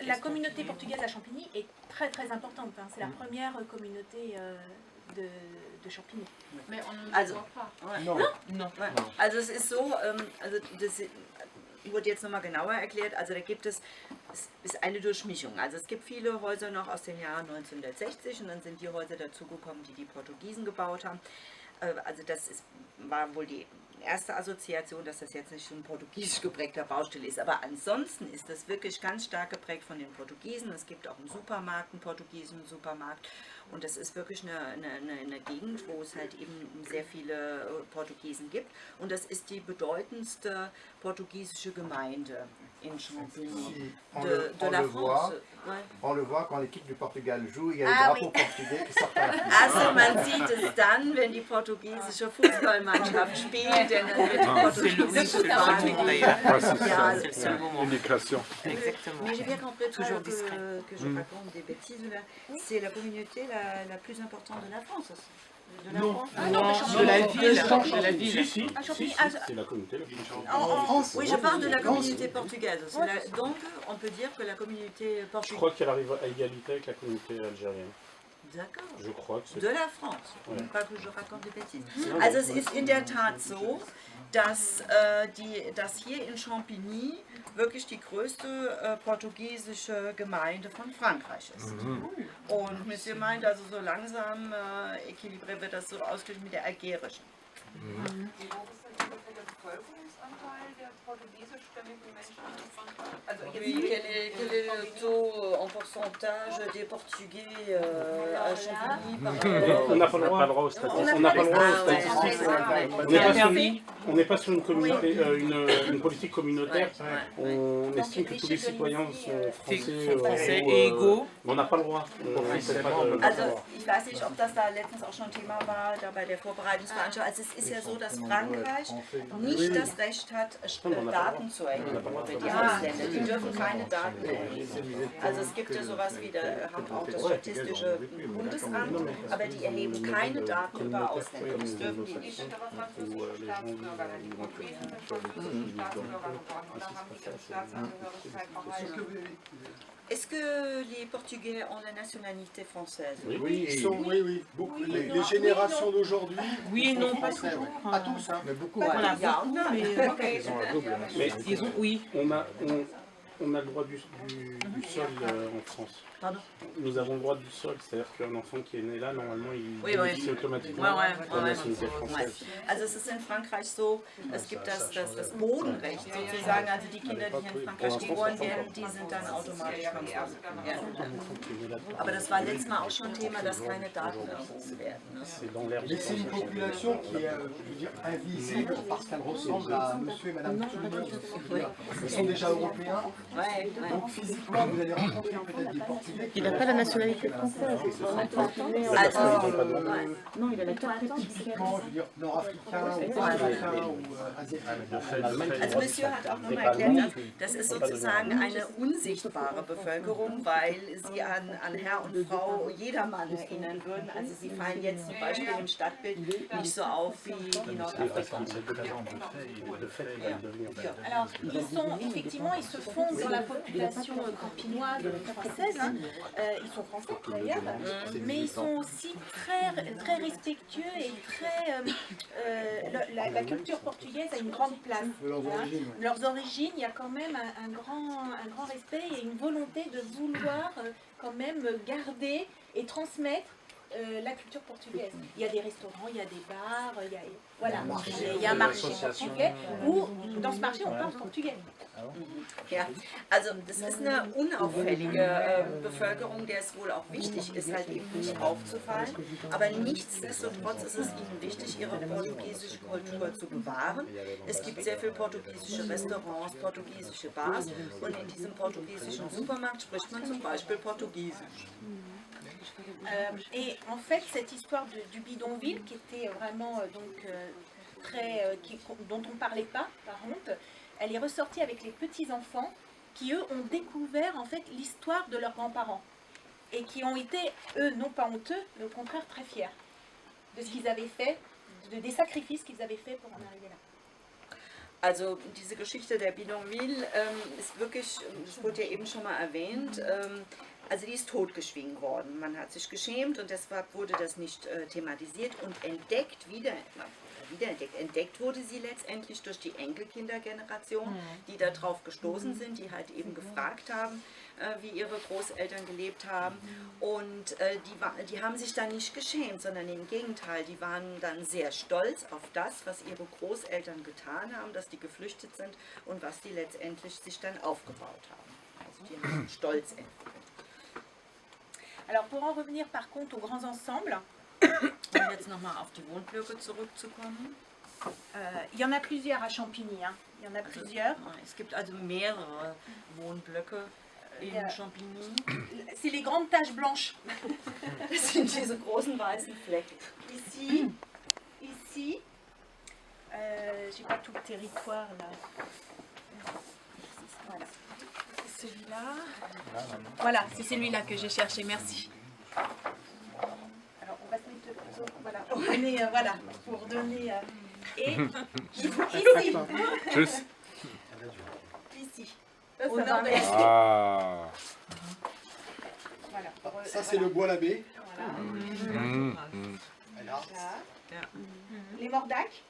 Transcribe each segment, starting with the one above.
La communauté portugaise à Champigny est très très importante. Hein. C'est la première communauté de Champigny. Mais on ne le voit pas. Non. Also es ist so, also das wurde jetzt nochmal genauer erklärt, also da gibt es ist eine Durchmischung. Also es gibt viele Häuser noch aus dem Jahr 1960 und dann sind die Häuser dazugekommen, die Portugiesen gebaut haben. Also war wohl die erste Assoziation, dass das jetzt nicht so ein portugiesisch geprägter Baustil ist. Aber ansonsten ist das wirklich ganz stark geprägt von den Portugiesen. Es gibt auch einen Supermarkt, einen portugiesischen Supermarkt. Und das ist wirklich eine Gegend, wo es halt eben sehr viele Portugiesen gibt. Und das ist die bedeutendste portugiesische Gemeinde in Champigny de la France. On le voit quand l'équipe du Portugal joue, il y a les drapeaux portugais qui sortent à la fin. Also man sieht es dann, wenn die portugiesische Fußballmannschaft spielt, denn dann wird die portugiesische Fahne. C'est le seul moment. L'émigration. Exactement. Mais j'ai bien compris Toujours discret. que je raconte des bêtises là. C'est la communauté la plus importante de la France. De la France. De la ville. De la ville. Si, c'est la communauté la plus Oui, je parle de la communauté portugaise. Donc, on peut dire que la communauté Je portugaise... crois qu'elle arrive à égalité avec la communauté algérienne. D'accord. Je crois que c'est... De la France. Ouais. Pas que je raconte des bêtises. Also es ist in der Tat so, dass hier in Champigny wirklich die größte portugiesische Gemeinde von Frankreich ist. Und Monsieur meint also so langsam équilibré wird das so ausgeglichen mit der algerischen. Bevölkerungsanteil der portugiesischstämmigen Menschen in Frankreich? Also Oui, quel est le taux en pourcentage des Portugais à Champigny par rapport On n'a pas le droit aux statistiques. On n'a pas le droit aux statistiques. On n'est pas sur une communauté, une politique communautaire. On estime que tous les citoyens sont français et égaux. Mais on n'a pas le droit. Also ich weiß nicht, ob das da letztens auch schon Thema war, da bei der Vorbereitungsveranstaltung. Also es ist ja so, dass Frankreich nicht das Recht hat, Daten zu erheben über die Ausländer. Die dürfen keine Daten erheben. Also es gibt ja sowas wie, da haben auch das Statistische Bundesamt, aber die erheben keine Daten über Ausländer. Das dürfen die nicht. Staatsbürger, wenn die Portugiesen französische Staatsbürger geworden oder haben die ihre Staatsangehörigkeit behalten? Est-ce que les Portugais ont la nationalité française? Oui, beaucoup. Les générations d'aujourd'hui. Oui et non, pas français, toujours. Pas tous, hein, mais beaucoup. Voilà, Ja, beaucoup, nein. mais Mais disons oui. on a le droit du sol en France. Pardon? Nous avons le droit du sol, c'est-à-dire qu'un enfant qui est né là, normalement, il Oui, bénéficie automatiquement de la nationalité française. Also es ist in Frankreich so, es gibt das Bodenrecht sozusagen, also die Kinder, die hier in Frankreich geboren werden, die sind dann automatisch Franzosen. Ja. Aber das war letztes Mal auch schon Thema, dass keine Daten erhoben werden. Ne? C'est dans l'air du Mais c'est une population qui est, je veux dire, invisible parce qu'elle ressemble à monsieur et madame tout le monde. Ils sont déjà européens, Ouais, donc physiquement vous allez rencontrer peut-être des Portugais. Il n'a pas la nationalité française. Non, il a la carte Typiquement, je veux dire, nord-africain ou africain ou asiatique. Also Monsieur hat auch nochmal erklärt, das ist sozusagen eine unsichtbare Bevölkerung, weil sie an Herr und Frau jedermann erinnern würden. Also sie fallen jetzt zum Beispiel im Stadtbild nicht so auf wie die Nordafrikaner. Alors, ils se fondent dans la population campinoise française. Hein. Ils sont français d'ailleurs, mais ils sont aussi très respectueux et la culture portugaise a une grande place. Leurs origines, il y a quand même un grand respect et une volonté de vouloir quand même garder et transmettre la culture portugaise. Il y a des restaurants, il y a des bars, il y a un marché portugais où dans ce marché on parle portugais. Ja, also das ist eine unauffällige Bevölkerung, der es wohl auch wichtig ist, halt eben nicht aufzufallen. Aber nichtsdestotrotz ist es ihnen wichtig, ihre portugiesische Kultur zu bewahren. Es gibt sehr viele portugiesische Restaurants, portugiesische Bars und in diesem portugiesischen Supermarkt spricht man zum Beispiel Portugiesisch. Et en fait, cette histoire du bidonville, qui était vraiment dont on ne parlait pas, par contre, elle est ressortie avec les petits-enfants qui, eux, ont découvert en fait l'histoire de leurs grands-parents et qui ont été, eux, non pas honteux, mais au contraire très fiers de ce qu'ils avaient fait, des sacrifices qu'ils avaient fait pour en arriver là. Also diese Geschichte der Bidonville ist wirklich, das wurde ja eben schon mal erwähnt, also die ist totgeschwiegen worden. Man hat sich geschämt und deshalb wurde das nicht thematisiert und entdeckt wurde sie letztendlich durch die Enkelkindergeneration, die darauf gestoßen sind, die halt eben gefragt haben, wie ihre Großeltern gelebt haben. Und die haben sich dann nicht geschämt, sondern im Gegenteil, die waren dann sehr stolz auf das, was ihre Großeltern getan haben, dass die geflüchtet sind und was die letztendlich sich dann aufgebaut haben. Also die haben Stolz entwickelt. Alors pour en revenir par contre aux grands ensembles, Um jetzt nochmal auf die Wohnblöcke zurückzukommen. il y en a plusieurs à Champigny, hein. Il y en a plusieurs. Es gibt also mehrere Wohnblöcke in Champigny. C'est les grandes taches blanches. Das sind diese großen weißen Flecken. Ici, ici, j'ai pas tout le territoire là. Voilà, c'est celui-là. Voilà, c'est celui-là que j'ai cherché, merci. Alors on va se mettre, voilà, on est, voilà, pour donner. Et ici, Tschüss. ici, au nord-est. Ah. Voilà. Ça, c'est le bois l'abbé. Voilà. Mm. Là. Là. Les mordacs,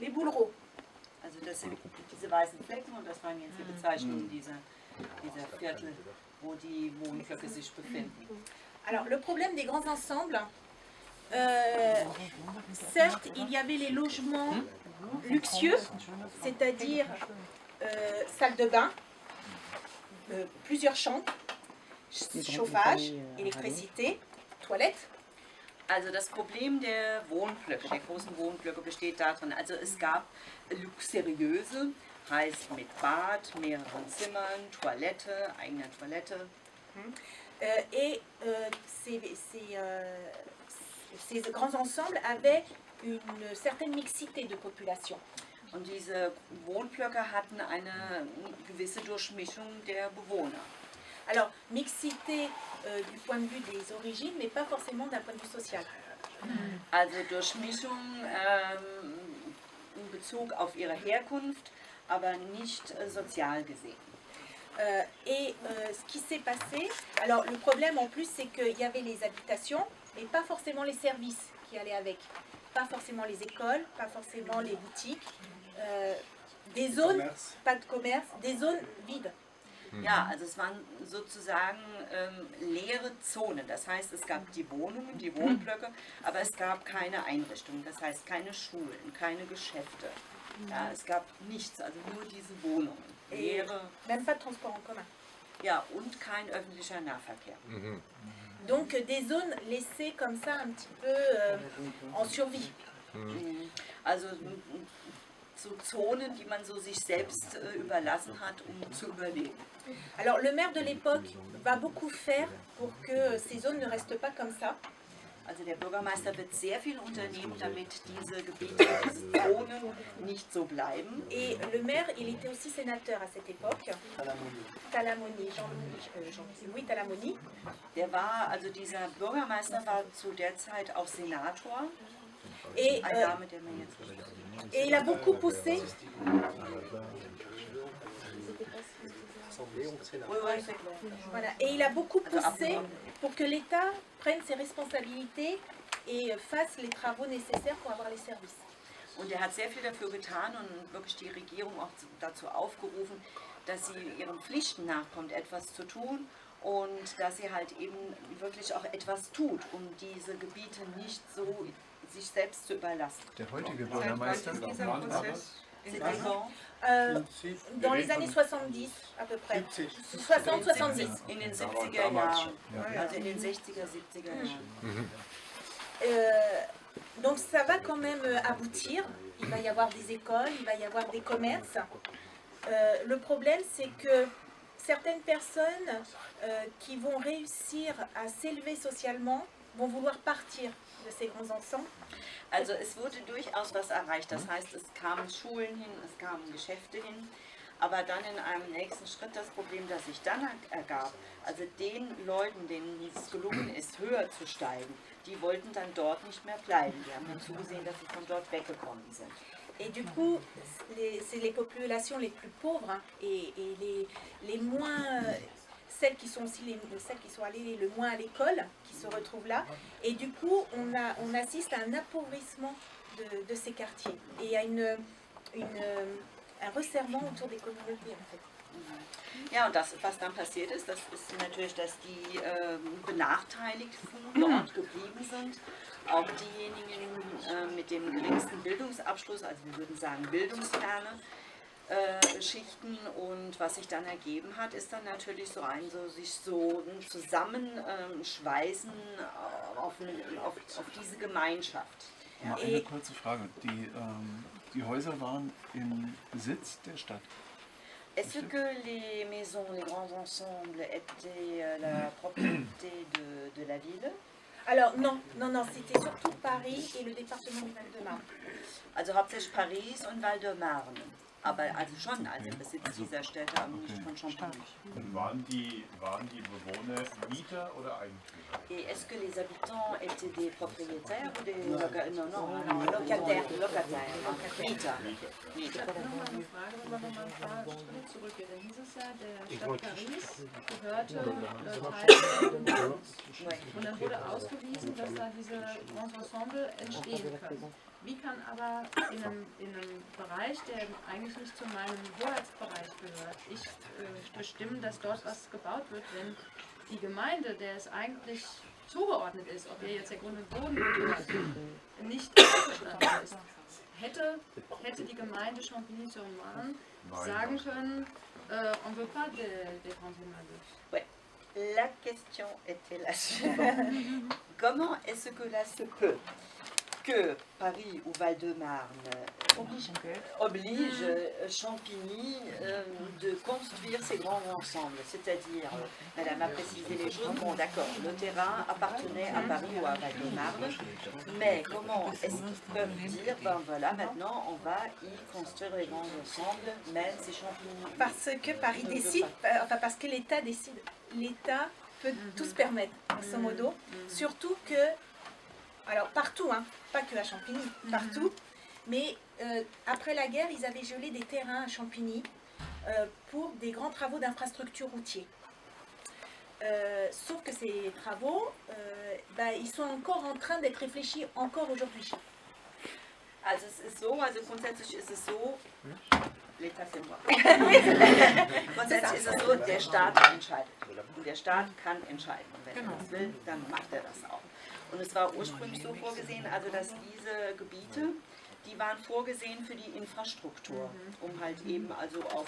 les boulereaux. Also das sind diese weißen Flecken und das waren jetzt die Bezeichnungen dieser Viertel, wo die Wohnblöcke sich befinden. Alors le problème des grands ensembles, certes il y avait les logements luxueux, c'est-à-dire salle de bain, plusieurs chambres, chauffage, électricité, toilettes. Also das Problem der Wohnblöcke, der großen Wohnblöcke besteht darin, also es gab luxuriöse, heißt mit Bad, mehreren Zimmern, Toilette, eigener Toilette. Et ces grands ensembles avaient une certaine mixité de population. Und diese Wohnblöcke hatten eine gewisse Durchmischung der Bewohner. Alors, mixité du point de vue des origines, mais pas forcément d'un point de vue social. Also Durchmischung in Bezug auf ihre Herkunft, aber nicht sozial gesehen. Ce qui s'est passé, alors le problème en plus c'est qu'il y avait les habitations et pas forcément les services qui allaient avec. Pas forcément les écoles, pas forcément les boutiques, des zones, pas de commerce, des zones vides. Ja, also es waren sozusagen leere Zonen. Das heißt, es gab die Wohnungen, die Wohnblöcke, aber es gab keine Einrichtungen. Das heißt, keine Schulen, keine Geschäfte. Ja, es gab nichts, also nur diese Wohnungen. Leere. Même pas de transport en commun. Ja, und kein öffentlicher Nahverkehr. Donc des zones laissées comme ça un petit peu en survie. Also so Zonen, die man so sich selbst überlassen hat, um zu überleben. Alors le maire de l'époque va beaucoup faire pour que ces zones ne restent pas comme ça. Also der Bürgermeister wird sehr viel unternehmen, damit diese Gebiete, diese Zonen nicht so bleiben. Et le maire, il était aussi sénateur à cette époque. Talamoni, Jean-Louis Talamoni. Der war, also dieser Bürgermeister war zu der Zeit auch Senator. Et, Ein Name, der mir jetzt nicht et il a beaucoup poussé. Voilà. Et il a beaucoup poussé pour que l'État prenne ses responsabilités et fasse les travaux nécessaires pour avoir les services. Und er hat sehr viel dafür getan und wirklich die Regierung auch dazu aufgerufen, dass sie ihren Pflichten nachkommt, etwas zu tun und dass sie halt eben wirklich auch etwas tut, um diese Gebiete nicht so sich selbst zu überlassen. Der heutige Bürgermeister. Dans les années 70 à peu près. 60-70. In den 70er Jahren, also in den 60er, 70er Jahren. Donc ça va quand même aboutir. Il va y avoir des écoles, il va y avoir des commerces. Le problème c'est que certaines personnes qui vont réussir à s'élever socialement vont vouloir partir de ces grands ensembles. Also es wurde durchaus was erreicht, das heißt es kamen Schulen hin, es kamen Geschäfte hin, aber dann in einem nächsten Schritt das Problem, das sich dann ergab, also den Leuten, denen es gelungen ist, höher zu steigen, die wollten dann dort nicht mehr bleiben, die haben dann zugesehen, dass sie von dort weggekommen sind. Et du coup, c'est les populations les plus pauvres hein, et les moins, celles qui sont aussi celles qui sont allées le moins à l'école, qui se retrouvent là. Et du coup, on assiste à un appauvrissement de ces quartiers et à un resserrement autour des communautés en fait. Ja, und das, was dann passiert ist, das ist natürlich, dass die Benachteiligten dort geblieben sind. Auch diejenigen mit dem geringsten Bildungsabschluss, also wir würden sagen bildungsferne Schichten. Und was sich dann ergeben hat, ist dann natürlich sich so ein Zusammenschweißen auf diese Gemeinschaft. Mal eine kurze Frage. Die Häuser waren im Besitz der Stadt. Est-ce que les maisons, les grands ensembles étaient la propriété de la ville? Alors non, c'était surtout Paris et le département du Val-de-Marne. Also hauptsächlich Paris und Val-de-Marne. Aber also schon als im Besitz dieser Städte, aber nicht von Champagne. Und waren die Bewohner Mieter oder Eigentümer? Et est-ce que les habitants étaient des propriétaires ou des locataires? Mieter. Nochmal eine Frage, wenn man nochmal ein paar Schritte zurückgeht. Dann hieß es ja, der Stadt Paris gehörte Teil und dann wurde ausgewiesen, dass da diese Grands Ensemble entstehen können. Wie kann aber in einem Bereich, der eigentlich nicht zu meinem Hoheitsbereich gehört, ich bestimmen, dass dort was gebaut wird, wenn die Gemeinde, der es eigentlich zugeordnet ist, ob ihr jetzt der Grund und Boden gehört, nicht einverstanden ist? Hätte die Gemeinde Champigny-sur-Marne sagen können, on ne veut pas des grands immeubles? Ouais. La question était la suivante. Comment est-ce que là se peut que Paris ou Val-de-Marne oblige Champigny de construire ces grands ensembles? C'est-à-dire, Madame a précisé les choses, bon d'accord, le terrain appartenait à Paris ou à Val-de-Marne, mais comment est-ce qu'ils peuvent dire, ben voilà, maintenant on va y construire les grands ensembles, même si Champigny... Parce que Paris décide, enfin parce que l'État décide, l'État peut tout se permettre, grosso modo, surtout que, alors partout, hein, pas que à Champigny, partout, mais après la guerre, ils avaient gelé des terrains à Champigny pour des grands travaux d'infrastructures routiers. Sauf que ces travaux, ils sont encore en train d'être réfléchis encore aujourd'hui. Also es ist so, also grundsätzlich ist es so, grundsätzlich ist es so, der Staat entscheidet. Und der Staat kann entscheiden. Und wenn er das will, dann macht er das auch. Und es war ursprünglich so vorgesehen, also dass diese Gebiete, die waren vorgesehen für die Infrastruktur, um halt eben also auch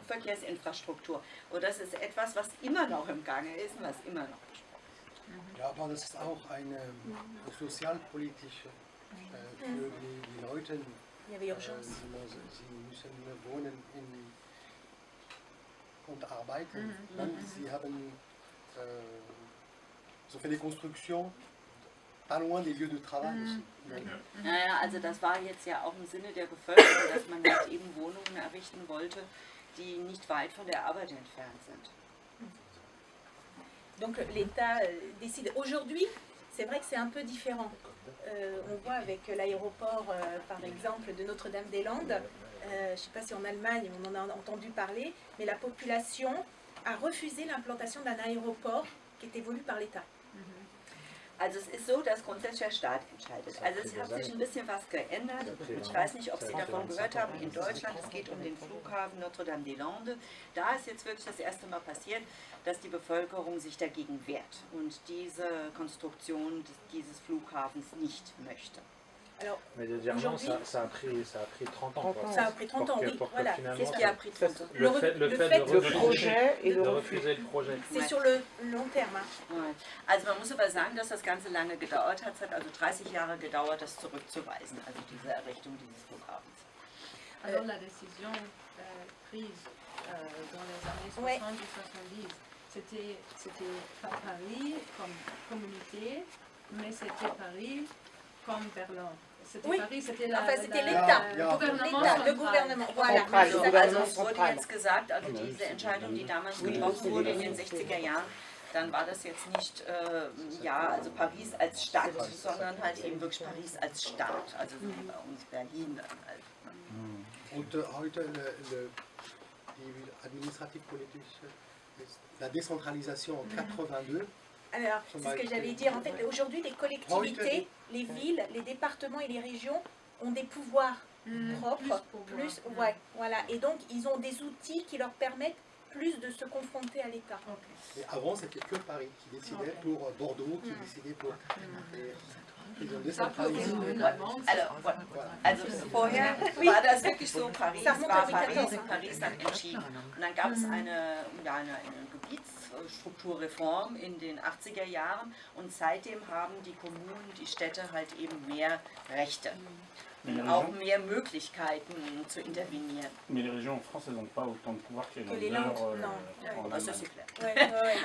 Verkehrsinfrastruktur. Und das ist etwas, was immer noch im Gange ist und was immer noch besprochen wird. Ja, aber das ist auch eine sozialpolitische für die Leute. Sie müssen wohnen und arbeiten. Sie haben so fait des constructions pas loin des lieux de travail aussi. Naja, also das war jetzt ja auch im Sinne der Bevölkerung, dass man halt eben Wohnungen errichten wollte, die nicht weit von der Arbeit entfernt sind. Donc l'État décide. Aujourd'hui, c'est vrai que c'est un peu différent. On voit avec l'aéroport, par exemple, de Notre-Dame-des-Landes, je ne sais pas si en Allemagne on en a entendu parler, mais la population a refusé l'implantation d'un aéroport qui était voulu par l'État. Also es ist so, dass grundsätzlich der Staat entscheidet. Also es hat sich ein bisschen was geändert. Ich weiß nicht, ob Sie davon gehört haben, in Deutschland, es geht um den Flughafen Notre-Dame-des-Landes. Da ist jetzt wirklich das erste Mal passiert, dass die Bevölkerung sich dagegen wehrt und diese Konstruktion dieses Flughafens nicht möchte. Alors, mais de dire non, ça a pris 30 ans. Quoi. Ça a pris 30 ans, oui, voilà. Qu'est-ce qui a pris 30 ans? Le fait de refuser le projet. C'est sur le long terme. Ouais. Also man muss aber sagen, dass das Ganze lange gedauert hat. Es hat also 30 Jahre gedauert, das zurückzuweisen, also diese Errichtung dieses Flughafens. Alors la décision prise dans les années 60 et 70, c'était pas Paris comme communauté, mais c'était Paris comme Berlin. C'était Paris, c'était l'État, le gouvernement. Voilà. Also es wurde jetzt gesagt, also diese Entscheidung, die damals getroffen wurde in den 60er Jahren, dann war das jetzt nicht also Paris als Stadt, sondern halt eben wirklich Paris als Stadt, also so wie bei uns Berlin dann halt. Und heute die administrativ-politische, la décentralisation en 82. Alors, c'est ce que j'allais dire. En fait, aujourd'hui, les collectivités, les villes, les départements et les régions ont des pouvoirs propres, plus, ouais, voilà. Et donc, ils ont des outils qui leur permettent plus de se confronter à l'État. Et avant, c'était que Paris qui décidait pour Bordeaux, qui décidait pour... Ils ont décentralisé. Also vorher war das wirklich so, Paris war Paris hat entschieden. Und dann gab es eine Gebietsstrukturreform in den 80er Jahren und seitdem haben die Kommunen, die Städte halt eben mehr Rechte. Und auch mehr Möglichkeiten zu intervenieren. Mais les régions en France, elles n'ont pas autant de pouvoir que les Landes. Ça c'est clair.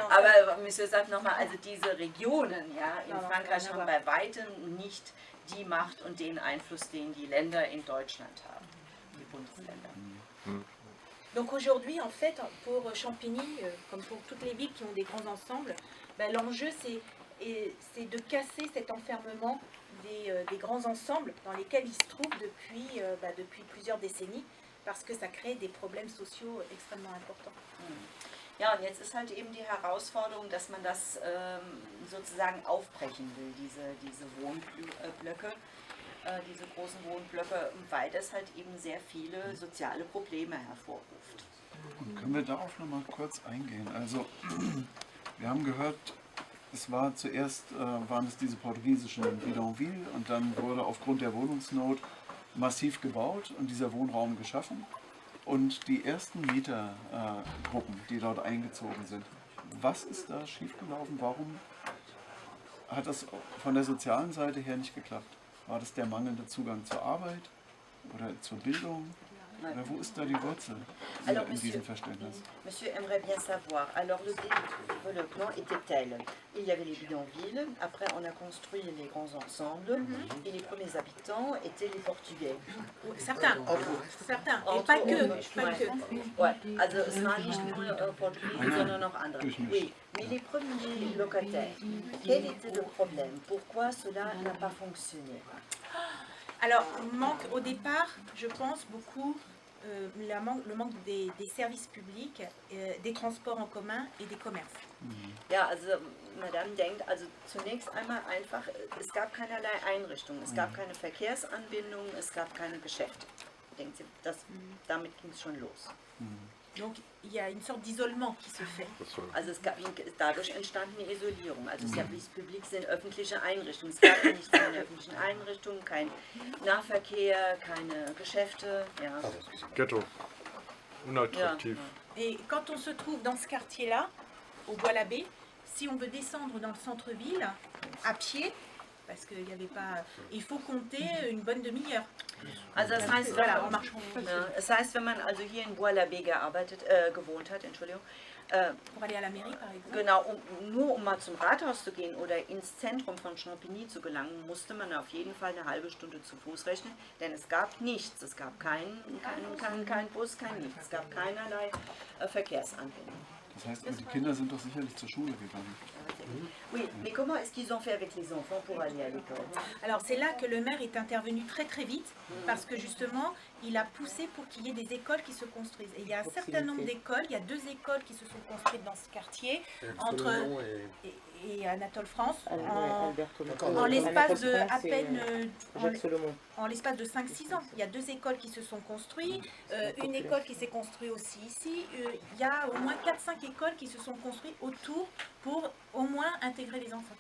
Aber Monsieur sagt nochmal, also diese Regionen in Frankreich haben bei weitem nicht die Macht und den Einfluss, den die Länder in Deutschland haben, die Bundesländer. Donc aujourd'hui, en fait, pour Champigny, comme pour toutes les villes qui ont des grands ensembles, l'enjeu c'est de casser cet enfermement des grands ensembles dans lesquels ils se trouvent depuis plusieurs décennies, parce que ça crée des problèmes sociaux extrêmement importants. Ja, und jetzt ist halt eben die Herausforderung, dass man das sozusagen aufbrechen will, diese Wohnblöcke, diese großen Wohnblöcke, weil das halt eben sehr viele soziale Probleme hervorruft. Und können wir darauf noch mal kurz eingehen? Also, wir haben gehört, es war zuerst waren es diese portugiesischen Bidonvilles und dann wurde aufgrund der Wohnungsnot massiv gebaut und dieser Wohnraum geschaffen. Und die ersten Mietergruppen, die dort eingezogen sind, was ist da schiefgelaufen? Warum hat das von der sozialen Seite her nicht geklappt? War das der mangelnde Zugang zur Arbeit oder zur Bildung? Oder wo ist da die Wurzel in diesem Verständnis? Monsieur aimerait bien savoir. Alors le développement était tel. Il y avait les bidonvilles, après on a construit les grands ensembles et les premiers habitants étaient les Portugais. Certains, et pas que. Ouais, also es waren nicht nur Portugais, sondern auch andere. Oui, mais les premiers locataires, quel était le problème? Pourquoi cela n'a pas fonctionné? Alors, manque au départ, je pense, beaucoup le manque des services publics, des transports en commun et des commerces. Ja, also Madame denkt, also zunächst einmal einfach, es gab keinerlei Einrichtungen, es gab keine Verkehrsanbindungen, es gab keine Geschäfte. Denkt sie, damit ging es schon los. Donc, il y a une sorte d'isolement qui se fait. Also dadurch entstand eine Isolierung. Also Service Public sind öffentliche Einrichtungen. Es gab ja nicht keine öffentlichen Einrichtungen, kein Nahverkehr, keine Geschäfte. Ja. Ghetto. Unattraktiv. Ja. Et quand on se trouve dans ce quartier-là, au Bois-l'Abbé, si on veut descendre dans le centre-ville, à pied, parce qu'il n'y avait pas... Il faut compter une bonne demi-heure. Also das heißt, voilà, en marchant. Das heißt, wenn man also hier in Bois-l'Abbé gewohnt hat, Entschuldigung, pour aller à la mairie, par exemple. Genau, nur um mal zum Rathaus zu gehen oder ins Zentrum von Champigny zu gelangen, musste man auf jeden Fall eine halbe Stunde zu Fuß rechnen, denn es gab nichts, es gab keinen Bus, kein nichts, es gab keinerlei Verkehrsanbindung. Das heißt, die Kinder sind doch sicherlich zur Schule gegangen. Oui, mais comment est-ce qu'ils ont fait avec les enfants pour aller à l'école? Alors c'est là que le maire est intervenu très très vite, parce que justement, il a poussé pour qu'il y ait des écoles qui se construisent. Et il y a un certain nombre d'écoles, il y a 2 écoles qui se sont construites dans ce quartier, entre et Anatole France, en l'espace de à peine en l'espace de 5-6 ans. Il y a 2 écoles qui se sont construites, une école qui s'est construite aussi ici, il y a au moins 4-5 écoles qui se sont construites autour pour au moins intégrer les enfants.